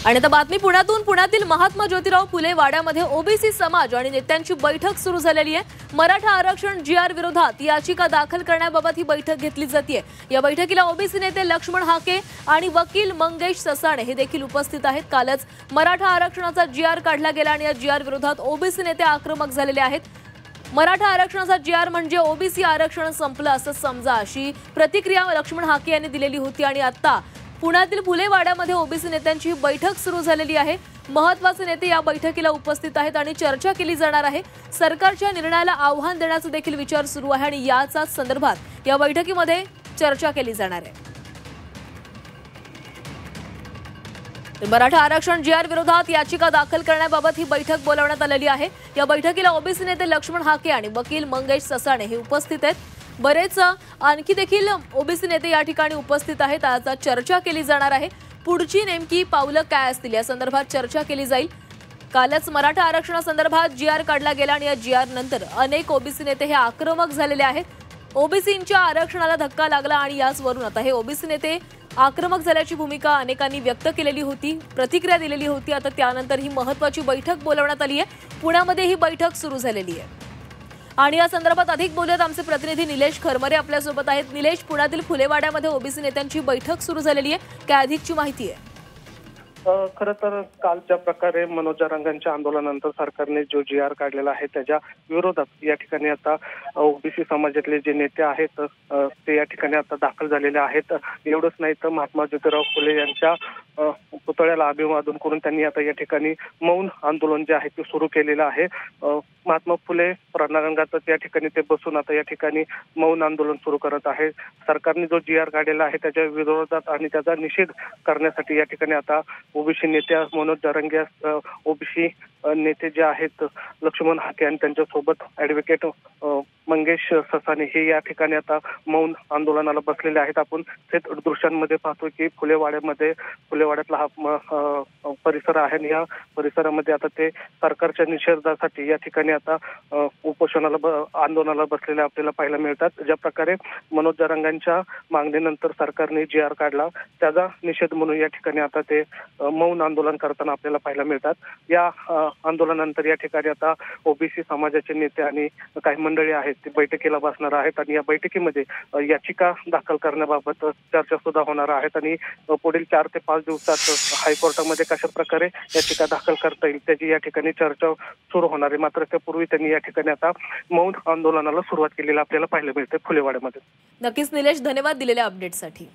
आणि आता बातमी पुण्यातून। पुण्यातील महात्मा ज्योतिराव फुले वाड्यामध्ये ओबीसी समाज आणि नेत्यांची बैठक सुरू झालेली आहे। मराठा आरक्षण जीआर विरोधात याचिका दाखल करण्याबाबत ही बैठक घेतली जाते। या बैठकीला ओबीसी नेते लक्ष्मण हाके आणि वकील मंगेश ससाणे हे देखील उपस्थित आहेत। कालच मराठा आरक्षणाचा जीआर काढला गेला आणि या जीआर विरोधात ओबीसी नेते आक्रमक झालेले आहेत। मराठा आरक्षणाचा जीआर म्हणजे ओबीसी आरक्षण संपलं असं समजा, अशी प्रतिक्रिया लक्ष्मण हाके यांनी दिलेली होती। आणि आता पुण्यातील फुले वाड्यामध्ये ओबीसी नेत्यांची बैठक सुरू झालेली आहे। महत्त्वाचे नेते या बैठकीला उपस्थित आहेत आणि चर्चा केली जाणार आहे। सरकारच्या निर्णयाला आव्हान देण्याचा देखील विचार सुरू आहे आणि याचाच संदर्भात या बैठकीमध्ये चर्चा केली जाणार आहे। मराठा आरक्षण जीआर विरोधात याचिका दाखल करण्याबाबत ही बैठक बोलावण्यात आलेली आहे। या बैठकीला ओबीसी नेते लक्ष्मण हाके आणि वकील मंगेश ससाणे हे उपस्थित आहेत। बरेच आणखी देखील ओबीसी नेते या ठिकाणी उपस्थित आहेत। आज चर्चा केली जाणार आहे। पुढची नेमकी पावलं काय असतील या संदर्भात चर्चा केली जाईल। कालच मराठा आरक्षणासंदर्भात जीआर काढला गेला आणि या जीआर नंतर अनेक ओबीसी नेते हे आक्रमक झालेले आहेत। ओबीसींच्या आरक्षणाला धक्का लागला आणि याचवरून आता हे ओबीसी नेते आक्रमक झाल्याची भूमिका अनेकांनी व्यक्त केलेली होती, प्रतिक्रिया दिलेली होती। आता त्यानंतर ही महत्त्वाची बैठक बोलावण्यात आली आहे। पुण्यामध्ये ही बैठक सुरू झालेली आहे आणि या संदर्भात अधिक बोलत आमचे प्रतिनिधी निलेश खरमरे आपल्या सोबत आहेत। निलेश, पुण्यातील फुलेवाड्यामध्ये ओबीसी नेत्यांची बैठक सुरू झालेली आहे, काय अधिकची माहिती आहे? खरं तर काल ज्या प्रकारे मनोज जरांगेंच्या आंदोलनानंतर सरकारने जो जीआर काढलेला आहे त्याच्या विरोधात या ठिकाणी आता ओबीसी समाजातले जे नेते आहेत ते या ठिकाणी आता दाखल झालेले आहेत। एवढंच नाही तर महात्मा ज्योतिराव फुले यांच्या पुतळ्याला अभिवादन करून त्यांनी आता या ठिकाणी मौन आंदोलन जे आहे ते सुरू केलेलं आहे। महात्मा फुले रणांगणात या ठिकाणी ते बसून आता या ठिकाणी मौन आंदोलन सुरू करत आहे। सरकारने जो जीआर काढलेला आहे त्याच्या विरोधात आणि त्याचा निषेध करण्यासाठी या ठिकाणी आता ओबीसी नेते मनोज जरांगे, ओबीसी नेते जे आहेत लक्ष्मण हाके आणि त्यांच्यासोबत ॲडव्होकेट मंगेश ससाणे हे या ठिकाणी आता मौन आंदोलनाला बसलेले आहेत। आपण थेट दृश्यांमध्ये पाहतो की फुलेवाड्यातला हा परिसर आहे आणि या परिसरामध्ये आता ते सरकारच्या निषेधासाठी या ठिकाणी आता आंदोलनाला बसलेले आपल्याला पाहायला मिळतात। ज्या प्रकारे मनोज जरांगेंच्या मागणीनंतर सरकारने जीआर काढला त्याचा निषेध म्हणून या ठिकाणी आता ते मौन आंदोलन करताना आपल्याला पाहायला मिळतात। या आंदोलनानंतर या ठिकाणी आता ओबीसी समाजाचे नेते आणि काही मंडळी आहेत ते बैठकीला बसणार आहेत आणि या बैठकीमध्ये याचिका दाखल करण्याबाबत चर्चा सुद्धा होणार आहेत आणि पुढील 4 ते 5 दिवसात हायकोर्टामध्ये कशा प्रकारे याचिका दाखल करता येईल त्याची या ठिकाणी चर्चा सुरू होणार आहे। मात्र त्यापूर्वी त्यांनी या ठिकाणी आता मौन आंदोलनाला सुरुवात केलेली आपल्याला पाहायला मिळते फुलेवाड्यामध्ये। नक्कीच निलेश, धन्यवाद दिलेल्या अपडेटसाठी।